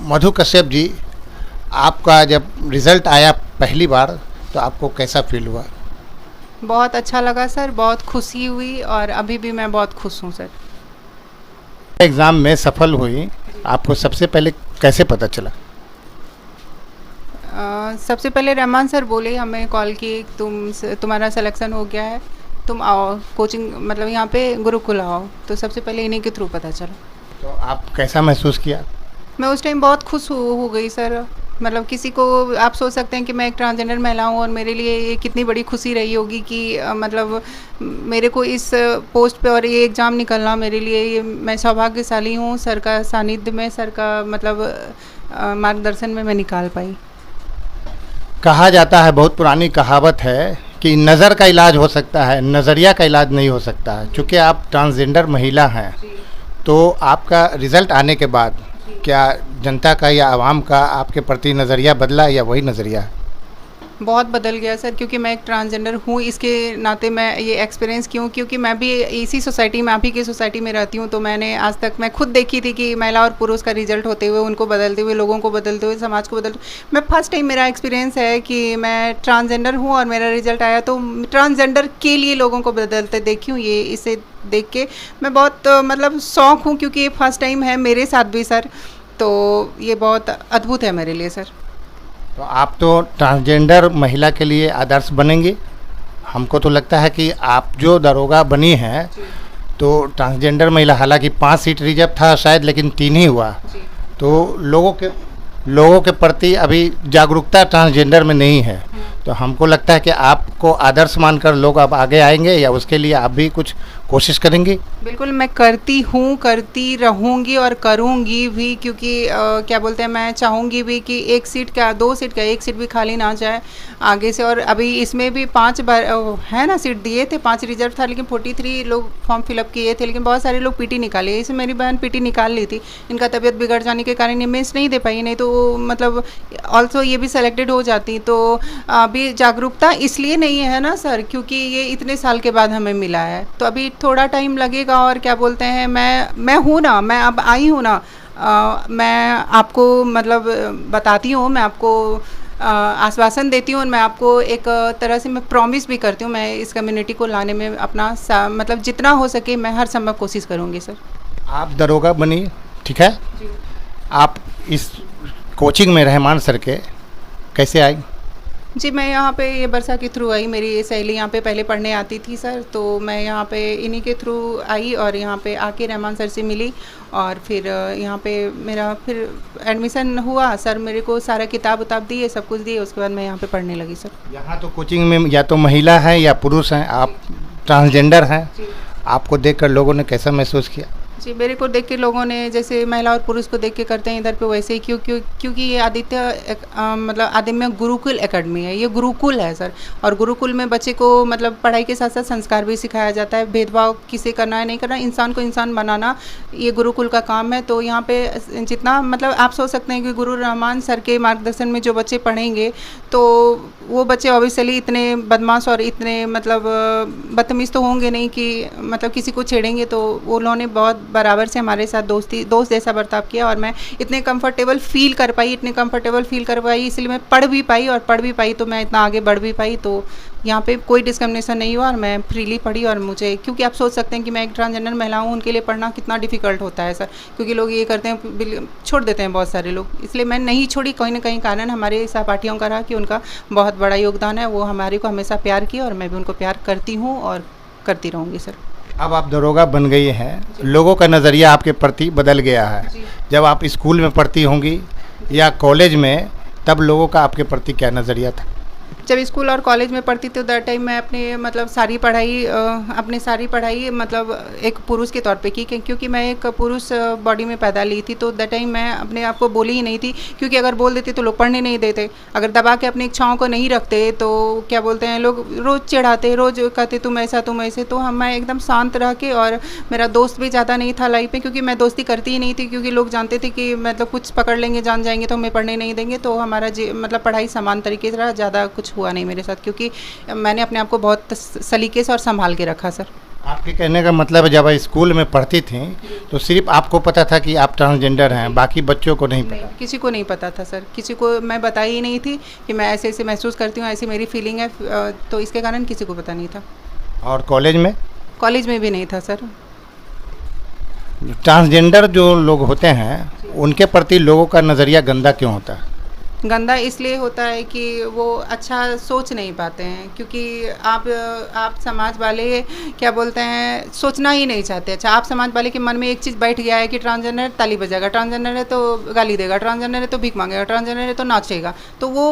मधु कश्यप जी, आपका जब रिज़ल्ट आया पहली बार तो आपको कैसा फील हुआ? बहुत अच्छा लगा सर, बहुत खुशी हुई और अभी भी मैं बहुत खुश हूँ सर। एग्ज़ाम में सफल हुई, आपको सबसे पहले कैसे पता चला? सबसे पहले रहमान सर बोले, हमें कॉल की, तुम्हारा सिलेक्शन हो गया है, तुम आओ कोचिंग, मतलब यहाँ पे गुरुकुल आओ। तो सबसे पहले इन्हीं के थ्रू पता चला। तो आप कैसा महसूस किया? मैं उस टाइम बहुत खुश हो गई सर। मतलब किसी को, आप सोच सकते हैं कि मैं एक ट्रांसजेंडर महिला हूँ और मेरे लिए ये कितनी बड़ी खुशी रही होगी कि मतलब मेरे को इस पोस्ट पे और ये एग्ज़ाम निकलना मेरे लिए, ये मैं सौभाग्यशाली हूँ। सर का सानिध्य में, सर का मतलब मार्गदर्शन में मैं निकाल पाई। कहा जाता है, बहुत पुरानी कहावत है कि नज़र का इलाज हो सकता है, नज़रिया का इलाज नहीं हो सकता है। चूँकि आप ट्रांसजेंडर महिला हैं, तो आपका रिज़ल्ट आने के बाद क्या जनता का या आवाम का आपके प्रति नज़रिया बदला या वही नज़रिया है? बहुत बदल गया सर, क्योंकि मैं एक ट्रांसजेंडर हूँ, इसके नाते मैं ये एक्सपीरियंस क्यों, क्योंकि मैं भी इसी सोसाइटी में, आप ही की सोसाइटी में रहती हूँ। तो मैंने आज तक मैं खुद देखी थी कि महिला और पुरुष का रिजल्ट होते हुए, उनको बदलते हुए, लोगों को बदलते हुए, समाज को बदलते हुए। मैं फर्स्ट टाइम मेरा एक्सपीरियंस है कि मैं ट्रांसजेंडर हूँ और मेरा रिजल्ट आया तो ट्रांसजेंडर के लिए लोगों को बदलते देखी हूँ। ये इसे देख के मैं बहुत मतलब शौक हूँ, क्योंकि ये फर्स्ट टाइम है मेरे साथ भी सर। तो ये बहुत अद्भुत है मेरे लिए सर। तो आप तो ट्रांसजेंडर महिला के लिए आदर्श बनेंगे। हमको तो लगता है कि आप जो दरोगा बनी हैं, तो ट्रांसजेंडर महिला, हालांकि 5 सीट रिजर्व था शायद, लेकिन 3 ही हुआ। तो लोगों के प्रति अभी जागरूकता ट्रांसजेंडर में नहीं है। तो हमको लगता है कि आपको आदर्श मानकर लोग अब आगे आएंगे, या उसके लिए आप भी कुछ कोशिश करेंगी? बिल्कुल, मैं करती हूँ, करती रहूँगी और करूँगी भी, क्योंकि क्या बोलते हैं, मैं चाहूँगी भी कि 1 सीट क्या, 2 सीट क्या, 1 सीट भी खाली ना जाए आगे से। और अभी इसमें भी 5 बार है ना, सीट दिए थे, 5 रिजर्व था, लेकिन 43 लोग फॉर्म फिलअप किए थे, लेकिन बहुत सारे लोग पीटी निकाले। इसमें मेरी बहन पीटी निकाल ली थी, इनका तबीयत बिगड़ जाने के कारण ये मिस नहीं दे पाई, नहीं तो मतलब ऑल्सो ये भी सेलेक्टेड हो जाती। तो अभी जागरूकता इसलिए नहीं है ना सर, क्योंकि ये इतने साल के बाद हमें मिला है, तो अभी थोड़ा टाइम लगेगा। और क्या बोलते हैं, मैं हूँ ना, मैं अब आई हूँ ना, मैं आपको मतलब बताती हूँ, मैं आपको आश्वासन देती हूँ, और मैं आपको एक तरह से मैं प्रॉमिस भी करती हूँ, मैं इस कम्युनिटी को लाने में अपना मतलब जितना हो सके मैं हर संभव कोशिश करूँगी सर। आप दरोगा बनी, ठीक है? आप इस कोचिंग में रहमान सर के कैसे आई? जी, मैं यहाँ पे ये बरसा के थ्रू आई। मेरी सहेली यहाँ पे पहले पढ़ने आती थी सर, तो मैं यहाँ पे इन्हीं के थ्रू आई और यहाँ पे आके रहमान सर से मिली, और फिर यहाँ पे मेरा फिर एडमिशन हुआ। सर मेरे को सारा किताब उताब दिए, सब कुछ दिए, उसके बाद मैं यहाँ पे पढ़ने लगी सर। यहाँ तो कोचिंग में या तो महिला हैं या पुरुष हैं, आप ट्रांसजेंडर हैं। आपको देखकर लोगों ने कैसा महसूस किया? जी, मेरे को देख के लोगों ने जैसे महिला और पुरुष को देख के करते हैं इधर पे, वैसे ही क्योंकि ये मतलब आदित्य गुरुकुल एकेडमी है, ये गुरुकुल है सर। और गुरुकुल में बच्चे को मतलब पढ़ाई के साथ साथ संस्कार भी सिखाया जाता है। भेदभाव किसे करना है नहीं करना, इंसान को इंसान बनाना, ये गुरुकुल का काम है। तो यहाँ पे जितना मतलब आप सोच सकते हैं कि गुरु रहमान सर के मार्गदर्शन में जो बच्चे पढ़ेंगे, तो वो बच्चे ऑब्वियसली इतने बदमाश और इतने मतलब बदतमीज़ तो होंगे नहीं कि मतलब किसी को छेड़ेंगे। तो वो लोगों ने बहुत बराबर से हमारे साथ दोस्त जैसा बर्ताव किया, और मैं इतने कंफर्टेबल फील कर पाई, इसलिए मैं पढ़ भी पाई, तो मैं इतना आगे बढ़ भी पाई। तो यहाँ पे कोई डिस्क्रिमिनेशन नहीं हुआ और मैं फ्रीली पढ़ी। और मुझे, क्योंकि आप सोच सकते हैं कि मैं एक ट्रांसजेंडर महिला हूँ, उनके लिए पढ़ना कितना डिफ़िकल्ट होता है सर, क्योंकि लोग ये करते हैं, छोड़ देते हैं बहुत सारे लोग, इसलिए मैं नहीं छोड़ी। कहीं ना कहीं कारण हमारे सहपाठियों का रहा कि उनका बहुत बड़ा योगदान है, वो हमारे को हमेशा प्यार किया और मैं भी उनको प्यार करती हूँ और करती रहूँगी सर। अब आप दरोगा बन गई हैं, लोगों का नज़रिया आपके प्रति बदल गया है। जब आप स्कूल में पढ़ती होंगी या कॉलेज में, तब लोगों का आपके प्रति क्या नज़रिया था? जब स्कूल और कॉलेज में पढ़ती थी, दैट टाइम मैं अपने मतलब सारी पढ़ाई मतलब एक पुरुष के तौर पे की, क्योंकि मैं एक पुरुष बॉडी में पैदा ली थी। तो दैट टाइम मैं अपने आप को बोली ही नहीं थी, क्योंकि अगर बोल देती तो लोग पढ़ने नहीं देते। अगर दबा के अपनी इच्छाओं को नहीं रखते तो क्या बोलते हैं, लोग रोज़ चिढ़ाते, रोज़ कहते तुम ऐसा तुम ऐसे। तो मैं एकदम शांत रह के, और मेरा दोस्त भी ज़्यादा नहीं था लाइफ में, क्योंकि मैं दोस्ती करती ही नहीं थी, क्योंकि लोग जानते थे कि मतलब कुछ पकड़ लेंगे, जान जाएंगे तो हमें पढ़ने नहीं देंगे। तो हमारा मतलब पढ़ाई समान तरीके से रहा, ज़्यादा कुछ हुआ नहीं मेरे साथ, क्योंकि मैंने अपने आप को बहुत सलीके से और संभाल के रखा सर। आपके कहने का मतलब है जब आप स्कूल में पढ़ती थी तो सिर्फ आपको पता था कि आप ट्रांसजेंडर हैं, बाकी बच्चों को नहीं नहीं, पता? किसी को नहीं पता था सर, किसी को मैं बताई ही नहीं थी कि मैं ऐसे ऐसे महसूस करती हूँ, ऐसी मेरी फीलिंग है, तो इसके कारण किसी को पता नहीं था। और कॉलेज में? कॉलेज में भी नहीं था सर। ट्रांसजेंडर जो लोग होते हैं उनके प्रति लोगों का नज़रिया गंदा क्यों होता है? गंदा इसलिए होता है कि वो अच्छा सोच नहीं पाते हैं, क्योंकि आप समाज वाले क्या बोलते हैं, सोचना ही नहीं चाहते। अच्छा, आप समाज वाले के मन में एक चीज़ बैठ गया है कि ट्रांसजेंडर है ताली बजाएगा, ट्रांसजेंडर है तो गाली देगा, ट्रांसजेंडर है तो भीख मांगेगा, ट्रांसजेंडर है तो नाचेगा, तो वो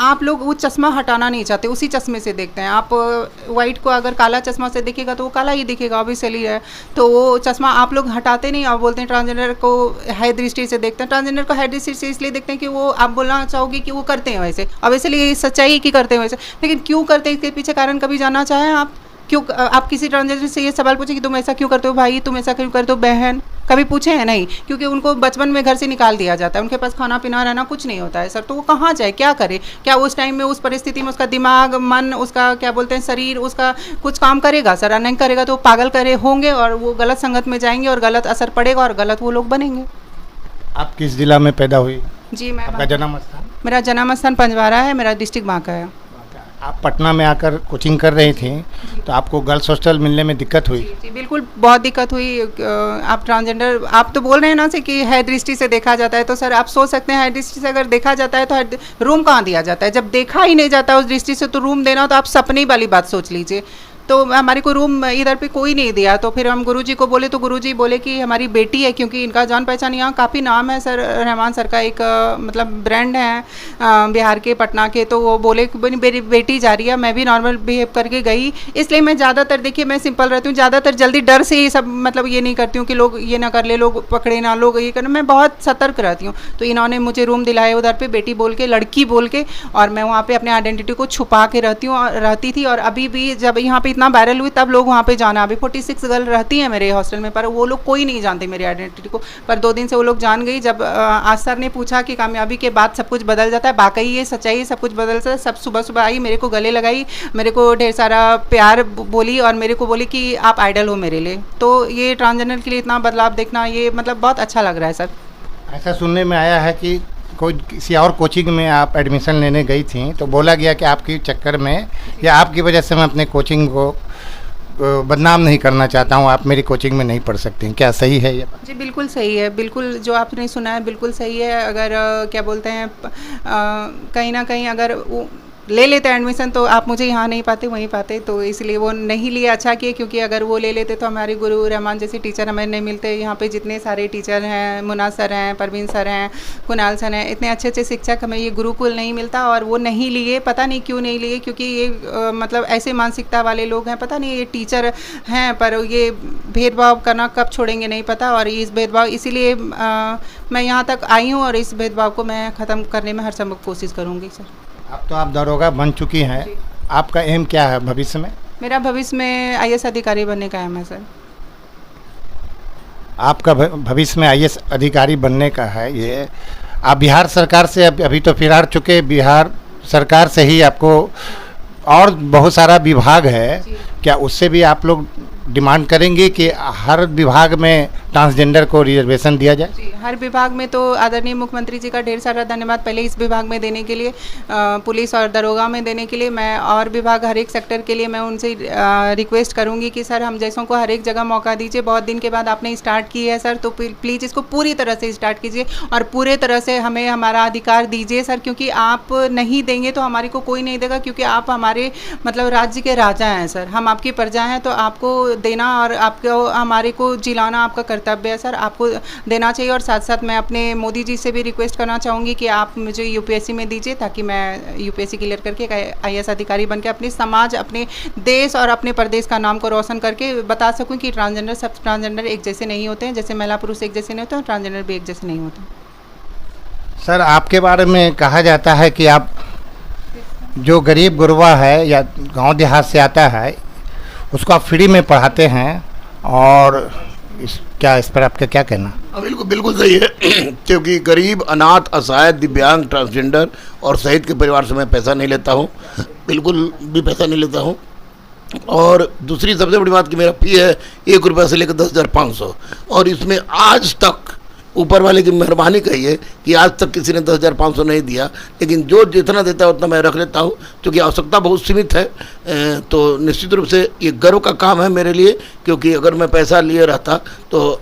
आप लोग वो चश्मा हटाना नहीं चाहते, उसी चश्मे से देखते हैं। आप वाइट को अगर काला चश्मा से देखेगा तो वो काला ही दिखेगा, ऑब्वियसली है। तो वो चश्मा आप लोग हटाते नहीं, आप बोलते हैं ट्रांसजेंडर को है दृष्टि से देखते हैं। ट्रांसजेंडर को है दृष्टि से इसलिए देखते हैं कि वो, आप बोलना चाहोगे कि वो करते हैं वैसे, ऑब्वियसली सच्चाई की करते हैं वैसे, लेकिन क्यों करते हैं इसके पीछे कारण कभी जानना चाहें आप? क्यों आप किसी ट्रांसजेंडर से ये सवाल पूछे कि तुम ऐसा क्यों करते हो भाई, तुम ऐसा क्यों करते हो बहन, कभी पूछे हैं? नहीं, क्योंकि उनको बचपन में घर से निकाल दिया जाता है, उनके पास खाना पीना रहना कुछ नहीं होता है सर। तो वो कहाँ जाए, क्या करे? क्या उस टाइम में, उस परिस्थिति में उसका दिमाग, मन, उसका क्या बोलते हैं शरीर, उसका कुछ काम करेगा सर? नहीं करेगा तो पागल करे होंगे और वो गलत संगत में जाएंगे और गलत असर पड़ेगा और गलत वो लोग बनेंगे। आप किस जिला में पैदा हुई? जी, मैं आपका जन्म स्थान? मेरा जन्म स्थान पंजवारा है, मेरा डिस्ट्रिक्ट बांका है। आप पटना में आकर कोचिंग कर रही थी तो आपको गर्ल्स हॉस्टल मिलने में दिक्कत हुई? जी बिल्कुल, बहुत दिक्कत हुई। आप ट्रांसजेंडर, आप तो बोल रहे हैं ना से कि है दृष्टि से देखा जाता है, तो सर आप सोच सकते हैं है दृष्टि से अगर देखा जाता है तो रूम कहाँ दिया जाता है? जब देखा ही नहीं जाता उस दृष्टि से तो रूम देना, तो आप सपने वाली बात सोच लीजिए। तो हमारे को रूम इधर पे कोई नहीं दिया, तो फिर हम गुरुजी को बोले तो गुरुजी बोले कि हमारी बेटी है, क्योंकि इनका जान पहचान यहाँ काफ़ी नाम है सर, रहमान सर का एक मतलब ब्रांड है बिहार के, पटना के। तो वो बोले कि मेरी बेटी जा रही है, मैं भी नॉर्मल बिहेव करके गई। इसलिए मैं ज़्यादातर, देखिए मैं सिंपल रहती हूँ, ज़्यादातर जल्दी डर से ये सब मतलब ये नहीं करती हूँ कि लोग ये ना कर ले, लोग पकड़े ना, लोग ये करना, मैं बहुत सतर्क रहती हूँ। तो इन्होंने मुझे रूम दिलाया उधर पर, बेटी बोल के, लड़की बोल के, और मैं वहाँ पर अपने आइडेंटिटी को छुपा के रहती थी। और अभी भी जब यहाँ पर इतना वायरल हुई तब लोग वहाँ पे जाना, अभी 46 गर्ल रहती हैं मेरे हॉस्टल में, पर वो लोग कोई नहीं जानते मेरी आइडेंटिटी को। पर 2 दिन से वो लोग जान गई। जब आज सर ने पूछा कि कामयाबी के बाद सब कुछ बदल जाता है, वाकई ये सच्चाई है, सब कुछ बदल जाता है। सब सुबह सुबह आई, मेरे को गले लगाई, मेरे को ढेर सारा प्यार बोली और मेरे को बोली कि आप आइडल हो मेरे लिए। तो ये ट्रांसजेंडर के लिए इतना बदलाव देखना, ये मतलब बहुत अच्छा लग रहा है सर। ऐसा सुनने में आया है कि कोई किसी और कोचिंग में आप एडमिशन लेने गई थी तो बोला गया कि आपके चक्कर में या आपकी वजह से मैं अपने कोचिंग को बदनाम नहीं करना चाहता हूँ, आप मेरी कोचिंग में नहीं पढ़ सकती हैं, क्या सही है ये बात? जी बिल्कुल सही है, बिल्कुल जो आपने सुना है बिल्कुल सही है। अगर क्या बोलते हैं कहीं ना कहीं अगर ले लेते एडमिशन तो आप मुझे यहाँ नहीं पाते, वहीं पाते, तो इसलिए वो नहीं लिए, अच्छा किए, क्योंकि अगर वो ले लेते तो हमारे गुरु रहमान जैसे टीचर हमें नहीं मिलते। यहाँ पे जितने सारे टीचर हैं, मुना सर हैं, परवीन सर हैं, कुणाल सर हैं, इतने अच्छे अच्छे शिक्षक, हमें ये गुरुकुल नहीं मिलता। और वो नहीं लिए, पता नहीं क्यों नहीं लिए, क्योंकि ये मतलब ऐसे मानसिकता वाले लोग हैं, पता नहीं ये टीचर हैं पर ये भेदभाव करना कब छोड़ेंगे नहीं पता। और इस भेदभाव, इसीलिए मैं यहाँ तक आई हूँ और इस भेदभाव को मैं ख़त्म करने में हर संभव कोशिश करूँगी सर। अब तो आप दरोगा बन चुकी हैं, आपका एम क्या है भविष्य में? मेरा भविष्य में IAS अधिकारी बनने का एम है सर। आपका भविष्य में IAS अधिकारी बनने का है, ये आप बिहार सरकार से अभी तो फिरार चुके, बिहार सरकार से ही आपको और बहुत सारा विभाग है, क्या उससे भी आप लोग डिमांड करेंगे कि हर विभाग में ट्रांसजेंडर को रिजर्वेशन दिया जाए? जी, हर विभाग में तो आदरणीय मुख्यमंत्री जी का ढेर सारा धन्यवाद पहले इस विभाग में देने के लिए, पुलिस और दरोगा में देने के लिए। मैं और विभाग हर एक सेक्टर के लिए मैं उनसे रिक्वेस्ट करूंगी कि सर हम जैसों को हर एक जगह मौका दीजिए। बहुत दिन के बाद आपने स्टार्ट की है सर, तो प्लीज़ इसको पूरी तरह से स्टार्ट कीजिए और पूरे तरह से हमें हमारा अधिकार दीजिए सर, क्योंकि आप नहीं देंगे तो हमारे को कोई नहीं देगा, क्योंकि आप हमारे मतलब राज्य के राजा हैं सर, हम आपकी प्रजा हैं, तो आपको देना और आपको हमारे को जिलाना आपका कर्तव्य है सर, आपको देना चाहिए। और साथ साथ मैं अपने मोदी जी से भी रिक्वेस्ट करना चाहूँगी कि आप मुझे UPSC में दीजिए, ताकि मैं UPSC क्लियर करके एक IAS अधिकारी बनकर अपने समाज, अपने देश और अपने प्रदेश का नाम को रोशन करके बता सकूँ कि ट्रांसजेंडर, सब ट्रांसजेंडर एक जैसे नहीं होते हैं, जैसे महिला पुरुष एक जैसे नहीं होते हैं, ट्रांसजेंडर भी एक जैसे नहीं होते। सर आपके बारे में कहा जाता है कि आप जो गरीब गुरबा है या गांव देहात से आता है उसको आप फ्री में पढ़ाते हैं, और इस पर आपका क्या कहना? बिल्कुल बिल्कुल सही है क्योंकि गरीब, अनाथ, असहाय, दिव्यांग, ट्रांसजेंडर और शहीद के परिवार से मैं पैसा नहीं लेता हूँ, बिल्कुल भी पैसा नहीं लेता हूँ। और दूसरी सबसे बड़ी बात कि मेरा फी है 1 रुपये से लेकर 10,500, और इसमें आज तक ऊपर वाले की मेहरबानी कही है कि आज तक किसी ने 10,500 नहीं दिया, लेकिन जो जितना देता है उतना मैं रख लेता हूँ, क्योंकि आवश्यकता बहुत सीमित है। तो निश्चित रूप से ये गर्व का काम है मेरे लिए, क्योंकि अगर मैं पैसा लिए रहता तो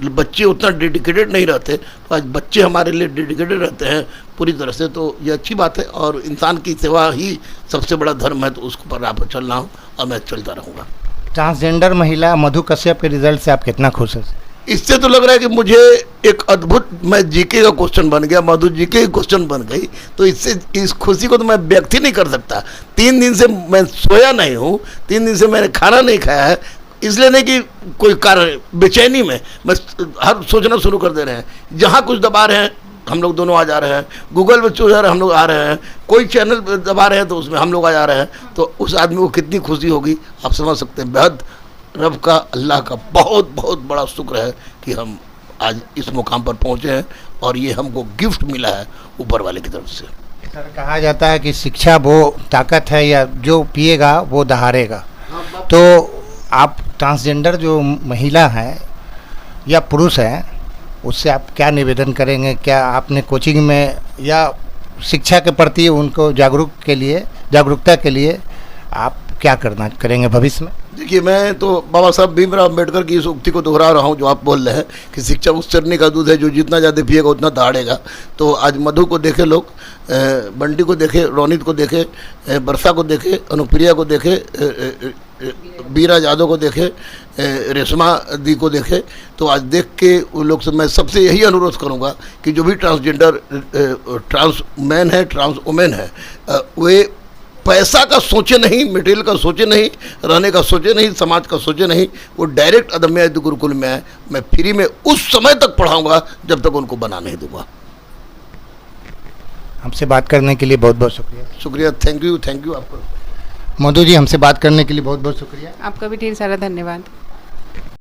बच्चे उतना डेडिकेटेड नहीं रहते, तो आज बच्चे हमारे लिए डेडिकेटेड रहते हैं पूरी तरह से। तो ये अच्छी बात है, और इंसान की सेवा ही सबसे बड़ा धर्म है, तो उसको पर आप चल रहा हूँ और मैं चलता रहूँगा। ट्रांसजेंडर महिला मधु कश्यप के रिजल्ट से आप कितना खुश हैं? इससे तो लग रहा है कि मुझे एक अद्भुत, मैं जीके का क्वेश्चन बन गया, मधु जीके की क्वेश्चन बन गई, तो इससे इस खुशी को तो मैं व्यक्त ही नहीं कर सकता। 3 दिन से मैं सोया नहीं हूँ, 3 दिन से मैंने खाना नहीं खाया है, इसलिए नहीं कि कोई कारण, बेचैनी में मैं हर सोचना शुरू कर दे रहे हैं। जहाँ कुछ दबा रहे हैं हम लोग दोनों आ जा रहे हैं, गूगल पे चूज हम लोग आ रहे हैं, कोई चैनल दबा रहे हैं तो उसमें हम लोग आ जा रहे हैं, तो उस आदमी को कितनी खुशी होगी आप समझ सकते हैं। बेहद रब का, अल्लाह का बहुत बहुत बड़ा शुक्र है कि हम आज इस मुकाम पर पहुँचे हैं, और ये हमको गिफ्ट मिला है ऊपर वाले की तरफ से। सर, कहा जाता है कि शिक्षा वो ताकत है या जो पिएगा वो दहाड़ेगा। तो आप ट्रांसजेंडर जो महिला हैं या पुरुष हैं, उससे आप क्या निवेदन करेंगे? क्या आपने कोचिंग में या शिक्षा के प्रति उनको जागरूकता के लिए आप क्या करेंगे भविष्य में? देखिए, मैं तो बाबा साहब भीमराव अम्बेडकर की इस उक्ति को दोहरा रहा हूँ जो आप बोल रहे हैं कि शिक्षा उस चरनी का दूध है जो जितना ज़्यादा पिएगा उतना दहाड़ेगा। तो आज मधु को देखे लोग, बंटी को देखे, रोनित को देखे, वर्षा को देखे, अनुप्रिया को देखे, बीरा यादव को देखे, रेशमा दी को देखे, तो आज देख के उन लोग से मैं सबसे यही अनुरोध करूँगा कि जो भी ट्रांसजेंडर, ट्रांस मैन है, ट्रांस वुमेन है, वे पैसा का सोचे नहीं, मटेरियल का सोचे नहीं, रहने का सोचे नहीं, समाज का सोचे नहीं, वो डायरेक्ट अदम्य गुरुकुल में आए। मैं फ्री में उस समय तक पढ़ाऊंगा जब तक उनको बना नहीं दूंगा। हमसे बात करने के लिए बहुत बहुत शुक्रिया। शुक्रिया, थैंक यू आपको। मधु जी, हमसे बात करने के लिए बहुत बहुत शुक्रिया। आपका भी ढेर सारा धन्यवाद।